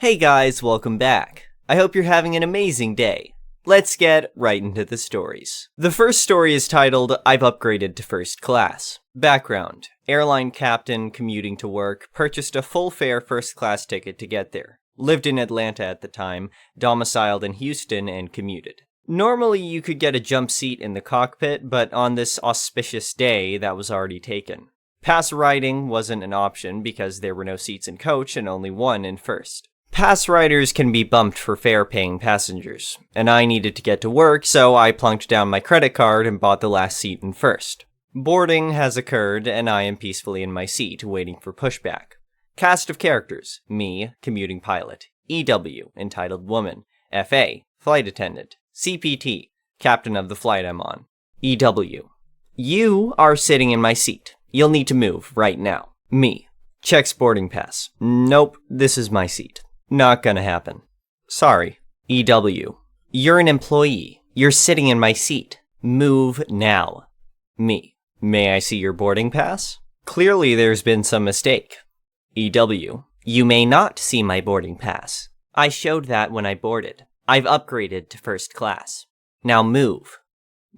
Hey guys, welcome back. I hope you're having an amazing day. Let's get right into the stories. The first story is titled, I've Upgraded to First Class. Background: airline captain commuting to work, purchased a full fare first class ticket to get there. Lived in Atlanta at the time, domiciled in Houston, and commuted. Normally you could get a jump seat in the cockpit, but on this auspicious day, that was already taken. Pass riding wasn't an option because there were no seats in coach and only one in first. Pass riders can be bumped for fare-paying passengers, and I needed to get to work, so I plunked down my credit card and bought the last seat in first. Boarding has occurred, and I am peacefully in my seat, waiting for pushback. Cast of characters: me, commuting pilot; EW, entitled woman; FA, flight attendant; CPT, captain of the flight I'm on; EW, you are sitting in my seat. You'll need to move right now. Me, checks boarding pass. Nope, this is my seat. Not gonna happen. Sorry. EW, you're an employee. You're sitting in my seat. Move now. Me, may I see your boarding pass? Clearly there's been some mistake. EW, you may not see my boarding pass. I showed that when I boarded. I've upgraded to first class. Now move.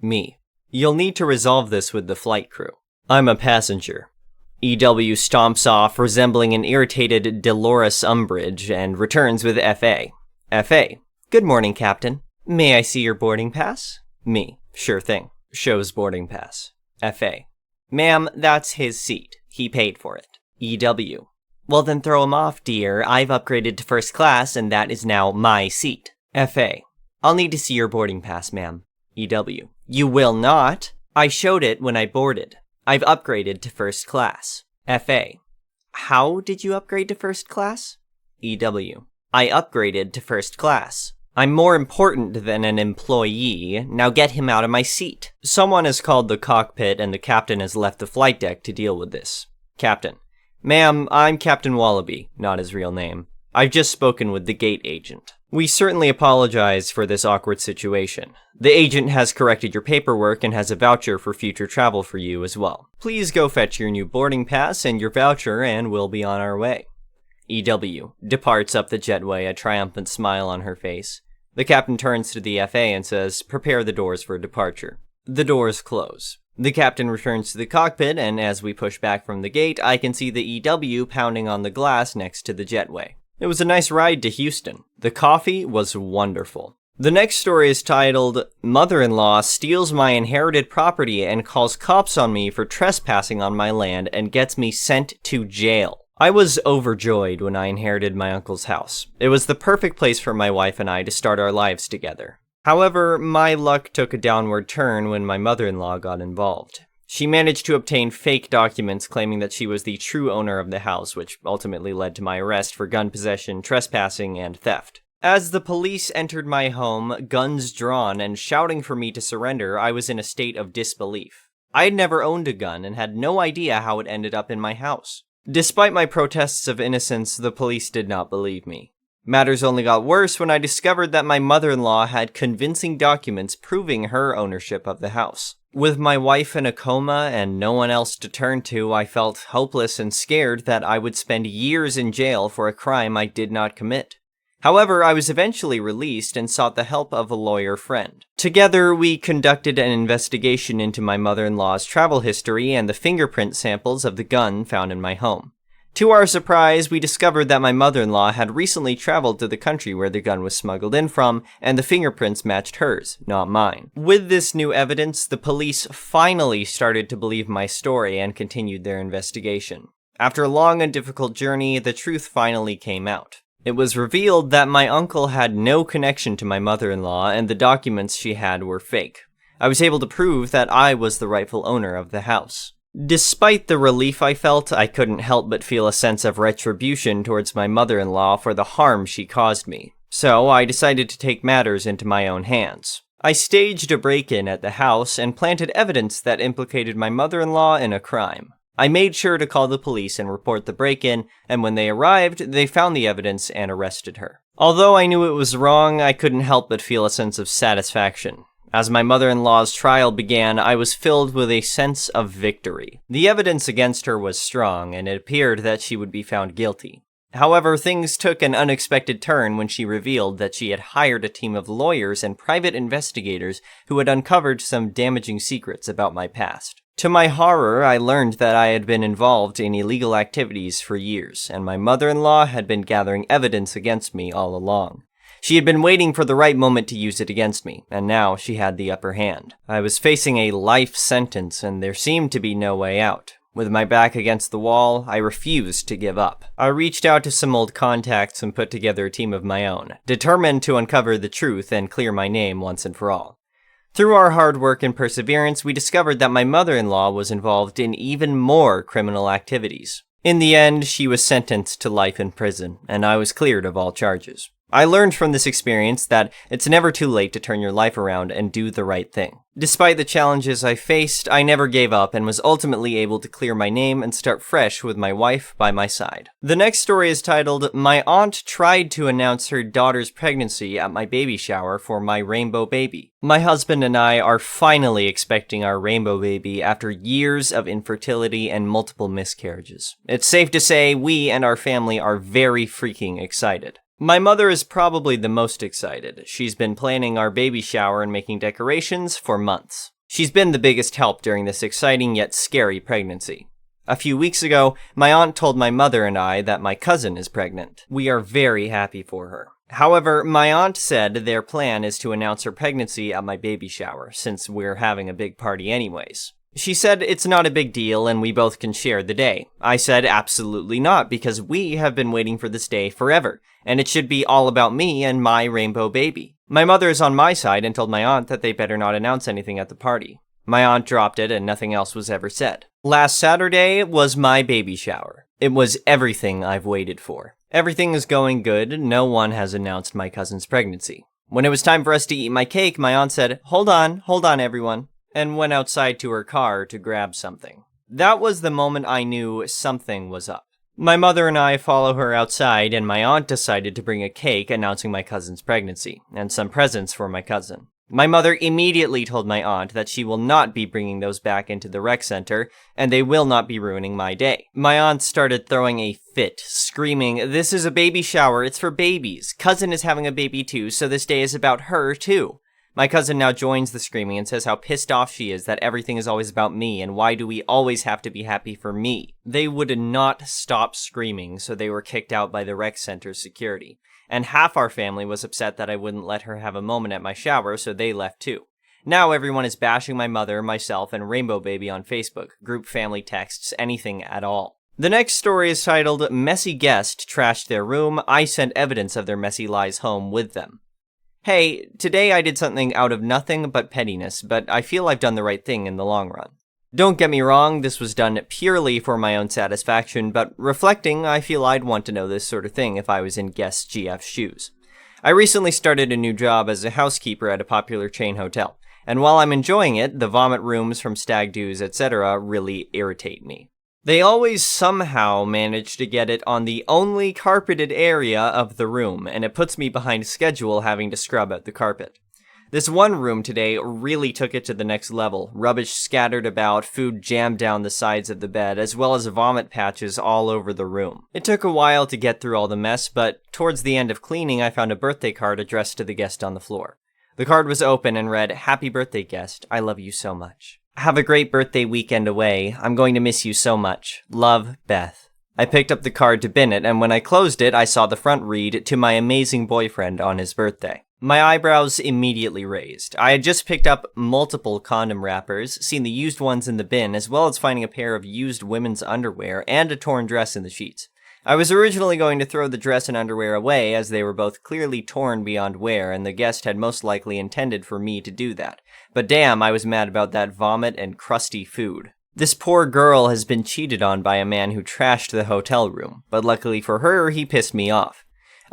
Me, you'll need to resolve this with the flight crew. I'm a passenger. EW stomps off, resembling an irritated Dolores Umbridge, and returns with FA. FA, good morning, Captain. May I see your boarding pass? Me, sure thing. Shows boarding pass. FA, ma'am, that's his seat. He paid for it. EW, well then throw him off, dear. I've upgraded to first class, and that is now my seat. FA, I'll need to see your boarding pass, ma'am. EW, you will not. I showed it when I boarded. I've upgraded to first class. FA, how did you upgrade to first class? EW, I upgraded to first class. I'm more important than an employee. Now get him out of my seat. Someone has called the cockpit and the captain has left the flight deck to deal with this. Captain, ma'am, I'm Captain Wallaby, not his real name. I've just spoken with the gate agent. We certainly apologize for this awkward situation. The agent has corrected your paperwork and has a voucher for future travel for you as well. Please go fetch your new boarding pass and your voucher and we'll be on our way. EW departs up the jetway, a triumphant smile on her face. The captain turns to the FA and says, prepare the doors for departure. The doors close. The captain returns to the cockpit, and as we push back from the gate, I can see the EW pounding on the glass next to the jetway. It was a nice ride to Houston. The coffee was wonderful. The next story is titled, Mother-in-law steals my inherited property and calls cops on me for trespassing on my land and gets me sent to jail. I was overjoyed when I inherited my uncle's house. It was the perfect place for my wife and I to start our lives together. However, my luck took a downward turn when my mother-in-law got involved. She managed to obtain fake documents claiming that she was the true owner of the house, which ultimately led to my arrest for gun possession, trespassing, and theft. As the police entered my home, guns drawn, and shouting for me to surrender, I was in a state of disbelief. I had never owned a gun and had no idea how it ended up in my house. Despite my protests of innocence, the police did not believe me. Matters only got worse when I discovered that my mother-in-law had convincing documents proving her ownership of the house. With my wife in a coma and no one else to turn to, I felt hopeless and scared that I would spend years in jail for a crime I did not commit. However, I was eventually released and sought the help of a lawyer friend. Together, we conducted an investigation into my mother-in-law's travel history and the fingerprint samples of the gun found in my home. To our surprise, we discovered that my mother-in-law had recently traveled to the country where the gun was smuggled in from, and the fingerprints matched hers, not mine. With this new evidence, the police finally started to believe my story and continued their investigation. After a long and difficult journey, the truth finally came out. It was revealed that my uncle had no connection to my mother-in-law, and the documents she had were fake. I was able to prove that I was the rightful owner of the house. Despite the relief I felt, I couldn't help but feel a sense of retribution towards my mother-in-law for the harm she caused me. So I decided to take matters into my own hands. I staged a break-in at the house and planted evidence that implicated my mother-in-law in a crime. I made sure to call the police and report the break-in, and when they arrived, they found the evidence and arrested her. Although I knew it was wrong, I couldn't help but feel a sense of satisfaction. As my mother-in-law's trial began, I was filled with a sense of victory. The evidence against her was strong, and it appeared that she would be found guilty. However, things took an unexpected turn when she revealed that she had hired a team of lawyers and private investigators who had uncovered some damaging secrets about my past. To my horror, I learned that I had been involved in illegal activities for years, and my mother-in-law had been gathering evidence against me all along. She had been waiting for the right moment to use it against me, and now she had the upper hand. I was facing a life sentence, and there seemed to be no way out. With my back against the wall, I refused to give up. I reached out to some old contacts and put together a team of my own, determined to uncover the truth and clear my name once and for all. Through our hard work and perseverance, we discovered that my mother-in-law was involved in even more criminal activities. In the end, she was sentenced to life in prison, and I was cleared of all charges. I learned from this experience that it's never too late to turn your life around and do the right thing. Despite the challenges I faced, I never gave up and was ultimately able to clear my name and start fresh with my wife by my side. The next story is titled, My Aunt Tried to Announce Her Daughter's Pregnancy at My Baby Shower for My Rainbow Baby. My husband and I are finally expecting our rainbow baby after years of infertility and multiple miscarriages. It's safe to say we and our family are very freaking excited. My mother is probably the most excited. She's been planning our baby shower and making decorations for months. She's been the biggest help during this exciting yet scary pregnancy. A few weeks ago, my aunt told my mother and I that my cousin is pregnant. We are very happy for her. However, my aunt said their plan is to announce her pregnancy at my baby shower, since we're having a big party anyways. She said it's not a big deal and we both can share the day. I said absolutely not, because we have been waiting for this day forever, and it should be all about me and my rainbow baby. My mother is on my side and told my aunt that they better not announce anything at the party. My aunt dropped it and nothing else was ever said. Last Saturday was my baby shower. It was everything I've waited for. Everything is going good. No one has announced my cousin's pregnancy. When it was time for us to eat my cake, my aunt said, hold on everyone," and went outside to her car to grab something. That was the moment I knew something was up. My mother and I follow her outside, and my aunt decided to bring a cake announcing my cousin's pregnancy, and some presents for my cousin. My mother immediately told my aunt that she will not be bringing those back into the rec center, and they will not be ruining my day. My aunt started throwing a fit, screaming, "This is a baby shower, it's for babies. Cousin is having a baby too, so this day is about her too." My cousin now joins the screaming and says how pissed off she is that everything is always about me, and why do we always have to be happy for me? They would not stop screaming, so they were kicked out by the rec center's security. And half our family was upset that I wouldn't let her have a moment at my shower, so they left too. Now everyone is bashing my mother, myself, and Rainbow Baby on Facebook, group family texts, anything at all. The next story is titled, Messy Guest Trashed Their Room. I sent evidence of their messy lies home with them. Hey, today I did something out of nothing but pettiness, but I feel I've done the right thing in the long run. Don't get me wrong, this was done purely for my own satisfaction, but reflecting, I feel I'd want to know this sort of thing if I was in guest GF's shoes. I recently started a new job as a housekeeper at a popular chain hotel, and while I'm enjoying it, the vomit rooms from stag do's, etc. really irritate me. They always somehow manage to get it on the only carpeted area of the room, and it puts me behind schedule having to scrub out the carpet. This one room today really took it to the next level. Rubbish scattered about, food jammed down the sides of the bed, as well as vomit patches all over the room. It took a while to get through all the mess, but towards the end of cleaning, I found a birthday card addressed to the guest on the floor. The card was open and read, "Happy birthday, guest. I love you so much. Have a great birthday weekend away. I'm going to miss you so much. Love, Beth." I picked up the card to bin it, and when I closed it, I saw the front read, "To my amazing boyfriend on his birthday." My eyebrows immediately raised. I had just picked up multiple condom wrappers, seen the used ones in the bin, as well as finding a pair of used women's underwear and a torn dress in the sheets. I was originally going to throw the dress and underwear away, as they were both clearly torn beyond wear, and the guest had most likely intended for me to do that. But damn, I was mad about that vomit and crusty food. This poor girl has been cheated on by a man who trashed the hotel room, but luckily for her, he pissed me off.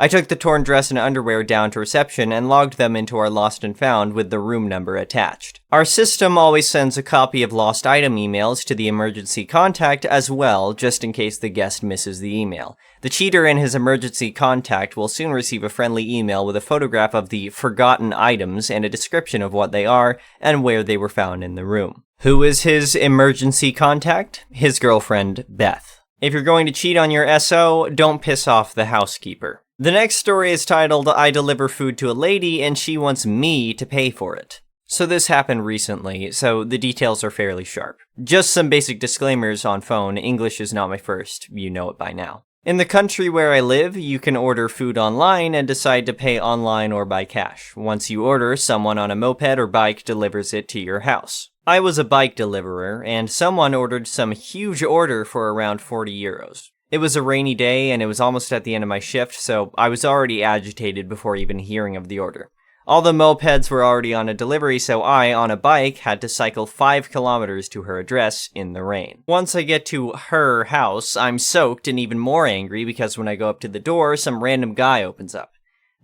I took the torn dress and underwear down to reception and logged them into our lost and found with the room number attached. Our system always sends a copy of lost item emails to the emergency contact as well, just in case the guest misses the email. The cheater and his emergency contact will soon receive a friendly email with a photograph of the forgotten items and a description of what they are and where they were found in the room. Who is his emergency contact? His girlfriend, Beth. If you're going to cheat on your SO, don't piss off the housekeeper. The next story is titled, I deliver food to a lady and she wants me to pay for it. So this happened recently, so the details are fairly sharp. Just some basic disclaimers on phone, English is not my first, you know it by now. In the country where I live, you can order food online and decide to pay online or by cash. Once you order, someone on a moped or bike delivers it to your house. I was a bike deliverer, and someone ordered some huge order for around 40 euros. It was a rainy day, and it was almost at the end of my shift, so I was already agitated before even hearing of the order. All the mopeds were already on a delivery, so I, on a bike, had to cycle 5 kilometers to her address in the rain. Once I get to her house, I'm soaked and even more angry because when I go up to the door, some random guy opens up.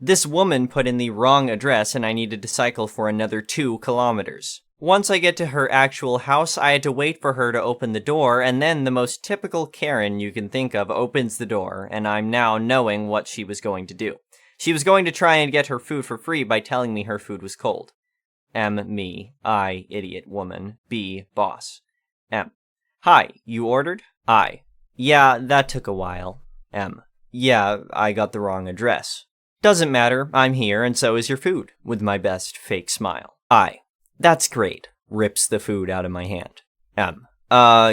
This woman put in the wrong address and I needed to cycle for another 2 kilometers. Once I get to her actual house, I had to wait for her to open the door, and then the most typical Karen you can think of opens the door, and I'm now knowing what she was going to do. She was going to try and get her food for free by telling me her food was cold. M. Me. I. Idiot woman. B. Boss. M. Hi, you ordered? I. Yeah, that took a while. M. Yeah, I got the wrong address. Doesn't matter, I'm here and so is your food, with my best fake smile. I. That's great. Rips the food out of my hand. M.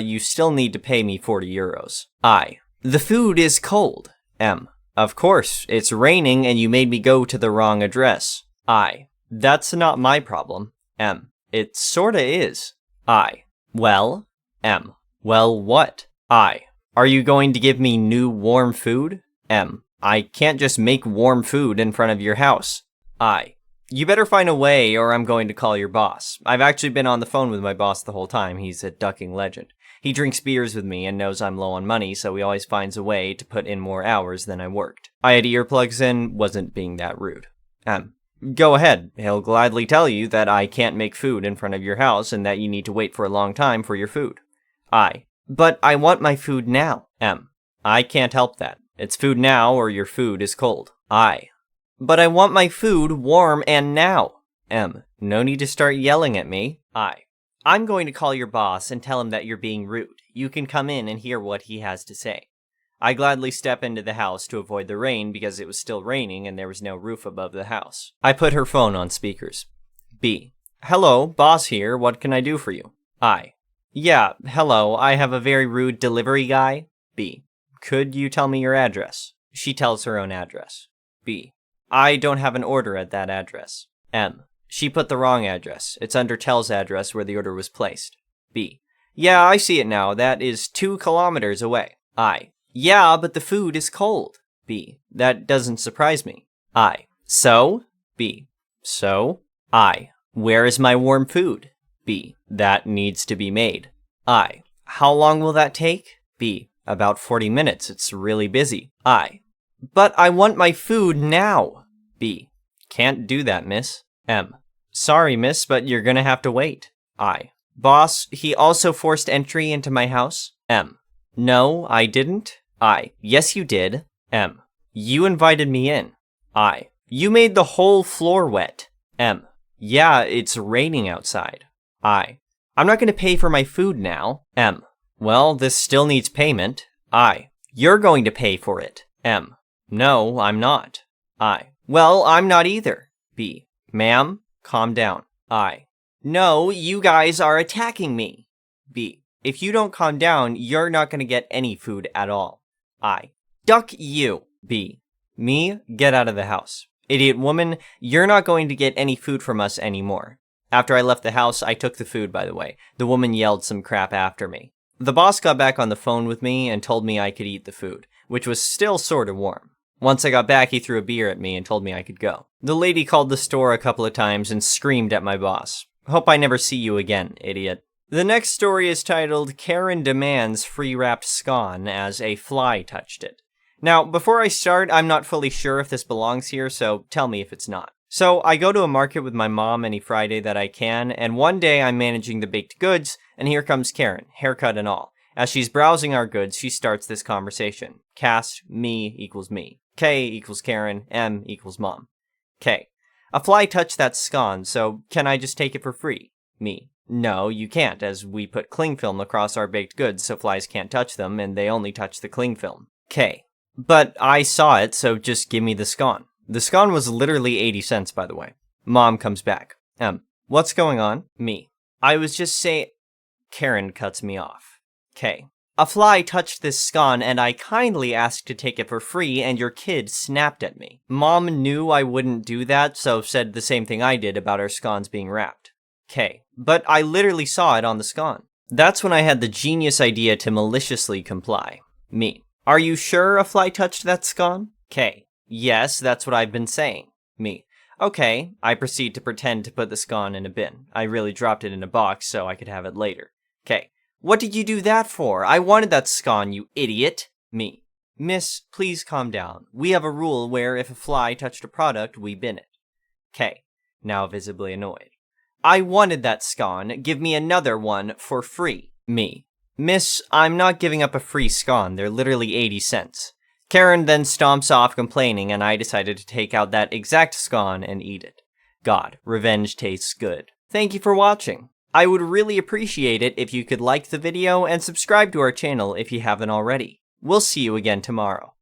You still need to pay me 40 euros. I. The food is cold. M. Of course, it's raining and you made me go to the wrong address. I. That's not my problem. M. It sorta is. I. Well? M. Well, what? I. Are you going to give me new warm food? M. I can't just make warm food in front of your house. I. You better find a way or I'm going to call your boss. I've actually been on the phone with my boss the whole time. He's a ducking legend. He drinks beers with me and knows I'm low on money, so he always finds a way to put in more hours than I worked. I had earplugs in, wasn't being that rude. Go ahead. He'll gladly tell you that I can't make food in front of your house and that you need to wait for a long time for your food. I. But I want my food now. M. I can't help that. It's food now or your food is cold. I. But I want my food warm and now. M. No need to start yelling at me. I. I'm going to call your boss and tell him that you're being rude. You can come in and hear what he has to say. I gladly step into the house to avoid the rain because it was still raining and there was no roof above the house. I put her phone on speakers. B. Hello, boss here. What can I do for you? I. Yeah, hello. I have a very rude delivery guy. B. Could you tell me your address? She tells her own address. B. I don't have an order at that address. M. She put the wrong address. It's under Tel's address where the order was placed. B. Yeah, I see it now. That is 2 kilometers away. I. Yeah, but the food is cold. B. That doesn't surprise me. I. So? B. So? I. Where is my warm food? B. That needs to be made. I. How long will that take? B. About 40 minutes. It's really busy. I. But I want my food now. B. Can't do that, miss. M. Sorry, miss, but you're gonna have to wait. I. Boss, he also forced entry into my house? M. No, I didn't. I. Yes, you did. M. You invited me in. I. You made the whole floor wet. M. Yeah, it's raining outside. I. I'm not gonna pay for my food now. M. Well, this still needs payment. I. You're going to pay for it. M. No, I'm not. I. Well, I'm not either. B. Ma'am, calm down. I. No, you guys are attacking me. B. If you don't calm down, you're not going to get any food at all. I. Duck you. B. Me, get out of the house. Idiot woman, you're not going to get any food from us anymore. After I left the house, I took the food, by the way. The woman yelled some crap after me. The boss got back on the phone with me and told me I could eat the food, which was still sort of warm. Once I got back, he threw a beer at me and told me I could go. The lady called the store a couple of times and screamed at my boss. Hope I never see you again, idiot. The next story is titled, Karen Demands Free-Wrapped Scone as a Fly Touched It. Now, before I start, I'm not fully sure if this belongs here, so tell me if it's not. So, I go to a market with my mom any Friday that I can, and one day I'm managing the baked goods, and here comes Karen, haircut and all. As she's browsing our goods, she starts this conversation. Cast, me equals me. K equals Karen, M equals mom. K. A fly touched that scone, so can I just take it for free? Me. No, you can't, as we put cling film across our baked goods so flies can't touch them, and they only touch the cling film. K. But I saw it, so just give me the scone. The scone was literally 80 cents, by the way. Mom comes back. What's going on? Me. I was just saying... Karen cuts me off. K. A fly touched this scone, and I kindly asked to take it for free, and your kid snapped at me. Mom knew I wouldn't do that, so said the same thing I did about our scones being wrapped. K. But I literally saw it on the scone. That's when I had the genius idea to maliciously comply. Me. Are you sure a fly touched that scone? K. Yes, that's what I've been saying. Me. Okay, I proceed to pretend to put the scone in a bin. I really dropped it in a box so I could have it later. K. What did you do that for? I wanted that scone, you idiot. Me. Miss, please calm down. We have a rule where if a fly touched a product, we bin it. K. Now visibly annoyed. I wanted that scone. Give me another one for free. Me. Miss, I'm not giving up a free scone. They're literally 80 cents. Karen then stomps off complaining, and I decided to take out that exact scone and eat it. God, revenge tastes good. Thank you for watching. I would really appreciate it if you could like the video and subscribe to our channel if you haven't already. We'll see you again tomorrow.